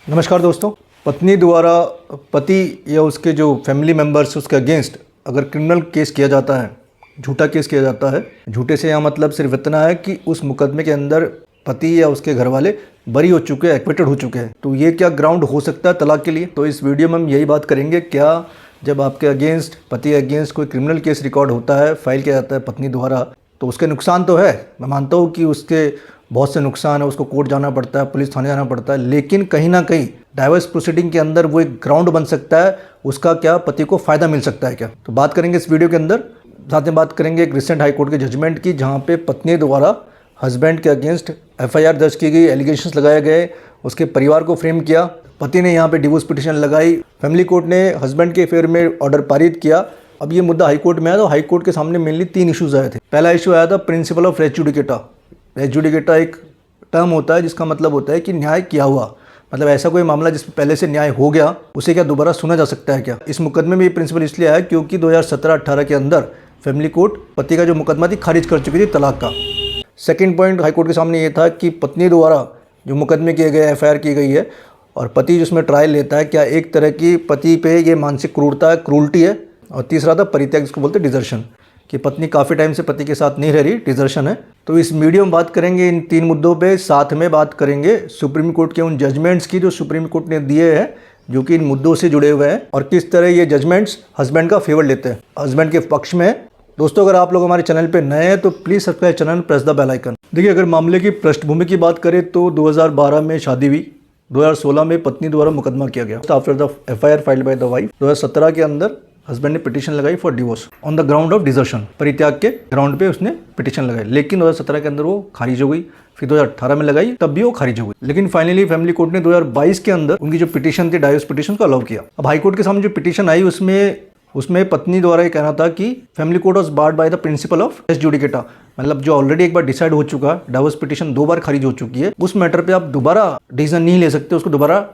नमस्कार दोस्तों। पत्नी द्वारा पति या उसके जो फैमिली मेम्बर्स उसके अगेंस्ट अगर क्रिमिनल केस किया जाता है, झूठा केस किया जाता है, झूठे से यहाँ मतलब सिर्फ इतना है कि उस मुकदमे के अंदर पति या उसके घर वाले बरी हो चुके हैं, एक्विटेड हो चुके हैं, तो ये क्या ग्राउंड हो सकता है तलाक के लिए। तो इस वीडियो में हम यही बात करेंगे, क्या जब आपके अगेंस्ट पति के अगेंस्ट कोई क्रिमिनल केस रिकॉर्ड होता है, फाइल किया जाता है पत्नी द्वारा, तो उसके नुकसान तो है, मैं मानता हूँ कि उसके बहुत से नुकसान है, उसको कोर्ट जाना पड़ता है, पुलिस थाने जाना पड़ता है, लेकिन कहीं ना कहीं डाइवर्स प्रोसीडिंग के अंदर वो एक ग्राउंड बन सकता है, उसका क्या पति को फ़ायदा मिल सकता है क्या। तो बात करेंगे इस वीडियो के अंदर। साथ में बात करेंगे एक रिसेंट हाई कोर्ट के जजमेंट की, जहाँ पे पत्नी द्वारा हस्बैंड के अगेंस्ट एफआईआर दर्ज की गई, एलिगेशंस लगाए गए, उसके परिवार को फ्रेम किया, पति ने यहाँ पे डिवोर्स पिटीशन लगाई, फैमिली कोर्ट ने हस्बैंड के फेवर में ऑर्डर पारित किया। अब ये मुद्दा हाई कोर्ट में आया, तो हाई कोर्ट के सामने मेनली 3 इश्यूज आए थे। पहला इशू आया था principle of res judicata. Res judicata एक टर्म होता है जिसका मतलब होता है कि न्याय किया हुआ, मतलब ऐसा कोई मामला जिसमें पहले से न्याय हो गया, उसे क्या दोबारा सुना जा सकता है क्या। इस मुकदमे में ये प्रिंसिपल इसलिए आया क्योंकि 2017-18 के अंदर फैमिली कोर्ट पति का जो मुकदमा थी खारिज कर चुकी थी तलाक का। सेकंड पॉइंट हाईकोर्ट के सामने ये था कि पत्नी द्वारा जो मुकदमे किए गए, एफआईआर की गई है और पति जिसमें ट्रायल लेता है, क्या एक तरह की पति पे ये मानसिक क्रूरता है, क्रूरल्टी है। और तीसरा था परित्याग, जिसको बोलते हैं डिजर्शन, कि पत्नी काफ़ी टाइम से पति के साथ नहीं रह रही, डिजर्शन है। तो इस वीडियो में बात करेंगे इन 3 मुद्दों पे, साथ में बात करेंगे सुप्रीम कोर्ट के उन जजमेंट्स की जो सुप्रीम कोर्ट ने दिए हैं, जो कि इन मुद्दों से जुड़े हुए हैं, और किस तरह ये जजमेंट्स हस्बैंड का फेवर लेते हैं, हस्बैंड के पक्ष में। दोस्तों, अगर आप लोग हमारे चैनल पे नए हैं तो please subscribe channel, press the bell icon. देखिए, अगर मामले की पृष्ठभूमि की बात करें तो 2012 में शादी हुई, 2016 में पत्नी द्वारा मुकदमा किया गया after the FIR filed by the wife. 2017 के अंदर हस्बैंड ने पिटीशन लगाई for divorce on the ground of desertion, परित्याग के ग्राउंड पे उसने पिटीशन लगाई, लेकिन 2017 के अंदर वो खारिज हो गई। फिर 2018 में लगाई, तब भी वो खारिज हो गई। लेकिन फाइनली फैमिली कोर्ट ने 2022 के अंदर उनकी जो पिटीशन थी, डाइवोर्स पिटीशन को अलाउ किया। अब हाई कोर्ट के सामने जो पिटीशन आई, उसमें पत्नी द्वारा ये कहना था कि family court was barred by the principle of res judicata, मतलब जो ऑलरेडी एक बार डिसाइड हो चुका, डाइवोर्स पिटीशन 2 बार खारिज हो चुकी है, उस मैटर पे आप दोबारा डिसीजन नहीं ले सकते, उसको दोबारा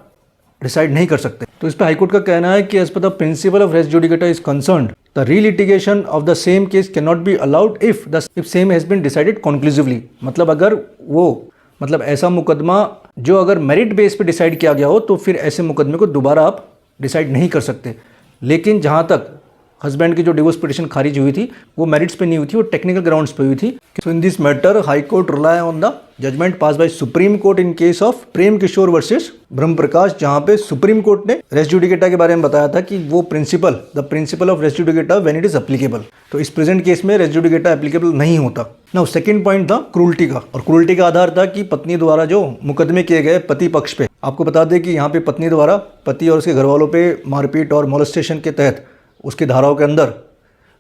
डिसाइड नहीं कर सकते। तो इस पर हाईकोर्ट का कहना है कि as per the principle of res judicata is concerned, the relitigation of the same case can not be allowed if same has been decided conclusively. मतलब अगर ऐसा मुकदमा जो अगर मेरिट बेस पे डिसाइड किया गया हो, तो फिर ऐसे मुकदमे को दोबारा आप डिसाइड नहीं कर सकते। लेकिन जहाँ तक हस्बैंड की जो डिवोर्स पिटीशन खारिज हुई थी, वो मेरिट्स पे नहीं हुई थी, वो टेक्निकल ग्राउंड्स पे हुई थी। So in this matter high court rely on the judgment pass by supreme court in case of Prem Kishore versus Brahm Prakash, जहाँ पे सुप्रीम कोर्ट ने रेस जुडिकेटा के बारे में बताया था कि वो the principle of res judicata when it is applicable. तो इस प्रेजेंट केस में रेस जुडिकेटा एप्लीकेबल नहीं होता। नाउ सेकंड पॉइंट था क्रूरल्टी का, और क्रूरल्टी का आधार था कि पत्नी द्वारा जो मुकदमे किए गए पति पक्ष पे, आपको बता दें कि यहाँ पे पत्नी द्वारा पति और उसके घर वालों पे मारपीट और मोलेस्टेशन के तहत उसकी धाराओं के अंदर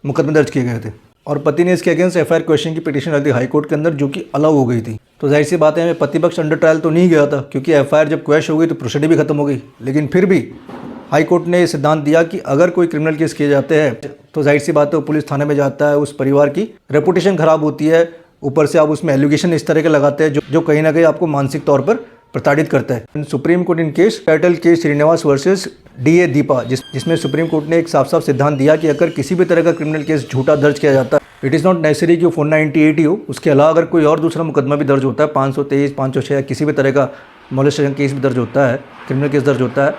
मुकदमे दर्ज किए गए थे, और पति ने इसके अगेंस्ट एफआईआर क्वेश्चन की पिटीशन डाली थी हाई कोर्ट के अंदर, जो कि अलाउ हो गई थी। तो जाहिर सी बात है, पति पक्ष अंडर ट्रायल तो नहीं गया था, क्योंकि एफआईआर जब क्वैश हो गई तो प्रोसीडिंग भी खत्म हो गई। लेकिन फिर भी हाई कोर्ट ने सिद्धांत दिया कि अगर कोई क्रिमिनल केस किए जाते हैं तो जाहिर सी बात है वो पुलिस थाने में जाता है, उस परिवार की रेपुटेशन खराब होती है, ऊपर से आप उसमें एलिगेशन इस तरह के लगाते हैं जो कहीं ना कहीं आपको मानसिक तौर पर प्रताड़ित करता है। Supreme court in case title case Srinivas versus DA Deepa, जिसमें सुप्रीम कोर्ट ने एक साफ साफ सिद्धांत दिया कि अगर किसी भी तरह का क्रिमिनल केस झूठा दर्ज किया जाता है, इट इज़ नॉट नेसेसरी कि 498 हो, उसके अलावा अगर कोई और दूसरा मुकदमा भी दर्ज होता है, 523, 506 या किसी भी तरह का मोलेस्टेशन केस भी दर्ज होता है, क्रिमिनल केस दर्ज होता है,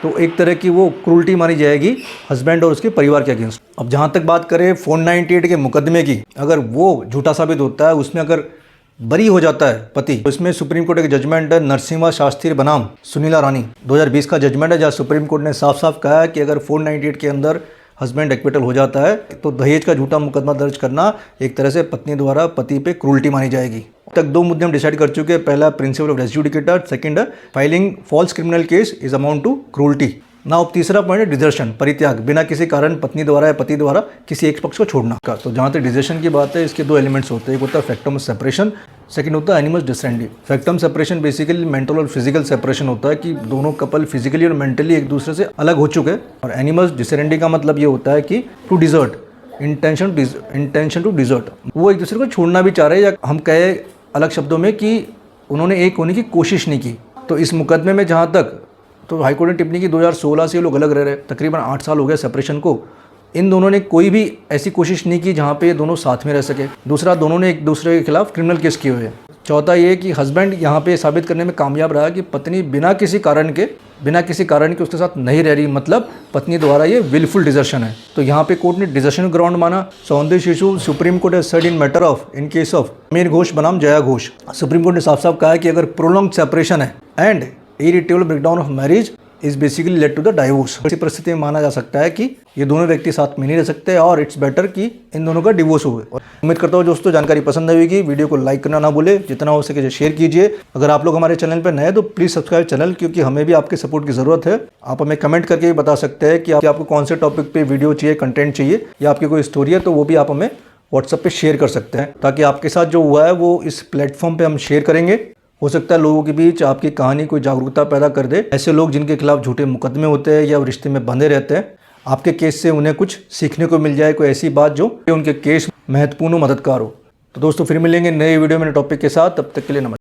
तो एक तरह की वो क्रूरल्टी मानी जाएगी हस्बैंड और उसके परिवार के अगेंस्ट। अब जहाँ तक बात करें 498 के मुकदमे की, अगर वो झूठा साबित होता है, उसमें अगर बरी हो जाता है पति, तो इसमें सुप्रीम कोर्ट एक जजमेंट है नरसिम्हा शास्त्री बनाम सुनीला रानी 2020 का जजमेंट है, जहाँ सुप्रीम कोर्ट ने साफ साफ कहा है कि अगर 498 के अंदर हस्बैंड एक्विटल हो जाता है तो दहेज का झूठा मुकदमा दर्ज करना एक तरह से पत्नी द्वारा पति पे क्रूरल्टी मानी जाएगी। अब तक 2 मुद्दे हम डिसाइड कर चुके हैं। पहला principle of res judicata, second है filing false criminal case is amount to cruelty. ना अब तीसरा पॉइंट है डिजर्शन, परित्याग, बिना किसी कारण पत्नी द्वारा या पति द्वारा किसी एक पक्ष को छोड़ना का। तो जहाँ तक डिजर्शन की बात है, इसके 2 एलिमेंट्स होते हैं, एक होता है फैक्टम सेपरेशन, सेकंड होता है एनिमस डिसरेंडी। फैक्टम सेपरेशन बेसिकली मेंटल और फिजिकल सेपरेशन होता है कि दोनों कपल फिजिकली और मेंटली एक दूसरे से अलग हो चुके हैं, और एनिमस डिसरेंडी का मतलब ये होता है कि to desert, intention to desert, वो एक दूसरे को छोड़ना भी चाह रहे हैं, या हम कहे अलग शब्दों में कि उन्होंने एक होने की कोशिश नहीं की। तो इस मुकदमे में जहाँ तक तो हाईकोर्ट ने टिप्पणी की 2016 से ये लोग अलग रह रहे हैं, तकरीबन 8 साल हो गए सेपरेशन को। इन दोनों ने कोई भी ऐसी कोशिश नहीं की जहाँ पे ये दोनों साथ में रह सके। दूसरा, दोनों ने एक दूसरे के खिलाफ क्रिमिनल केस किए हुए हैं। चौथा ये कि हस्बैंड यहाँ पे साबित करने में कामयाब रहा कि पत्नी बिना किसी कारण के उसके साथ नहीं रह रही, मतलब पत्नी द्वारा ये विलफुल डिजर्शन है। तो यहाँ पे कोर्ट ने डिजर्शन ग्राउंड माना। सौंदर्य शिशु supreme court has said in matter of in case of अमीर घोष बनाम जया घोष। सुप्रीम कोर्ट ने साफ साफ कहा है कि अगर प्रोलॉन्ग सेपरेशन है and irritable breakdown of marriage is basically led to the divorce, ऐसी परिस्थिति में माना जा सकता है कि ये दोनों व्यक्ति साथ में नहीं रह सकते और इट्स बेटर कि इन दोनों का डिवोर्स हो। उम्मीद करता हूँ दोस्तों जानकारी पसंद आई होगी। वीडियो को लाइक करना ना भूले, जितना हो सके शेयर कीजिए। अगर आप लोग हमारे चैनल पर नए तो प्लीज़ सब्सक्राइब चैनल, क्योंकि हमें भी आपके सपोर्ट की ज़रूरत है। आप हमें कमेंट करके भी बता सकते हैं कि आपको कौन से टॉपिक पे वीडियो चाहिए, कंटेंट चाहिए, या आपकी कोई स्टोरी है तो वो भी आप हमें व्हाट्सएप पे शेयर कर सकते हैं, ताकि आपके साथ जो हुआ है वो इस प्लेटफॉर्म पे हम शेयर करेंगे। हो सकता है लोगों के बीच आपकी कहानी कोई जागरूकता पैदा कर दे। ऐसे लोग जिनके खिलाफ झूठे मुकदमे होते हैं या रिश्ते में बंधे रहते हैं, आपके केस से उन्हें कुछ सीखने को मिल जाए, कोई ऐसी बात जो उनके केस महत्वपूर्ण मददगार हो। तो दोस्तों फिर मिलेंगे नए वीडियो में नए टॉपिक के साथ, तब तक के लिए नमस्कार।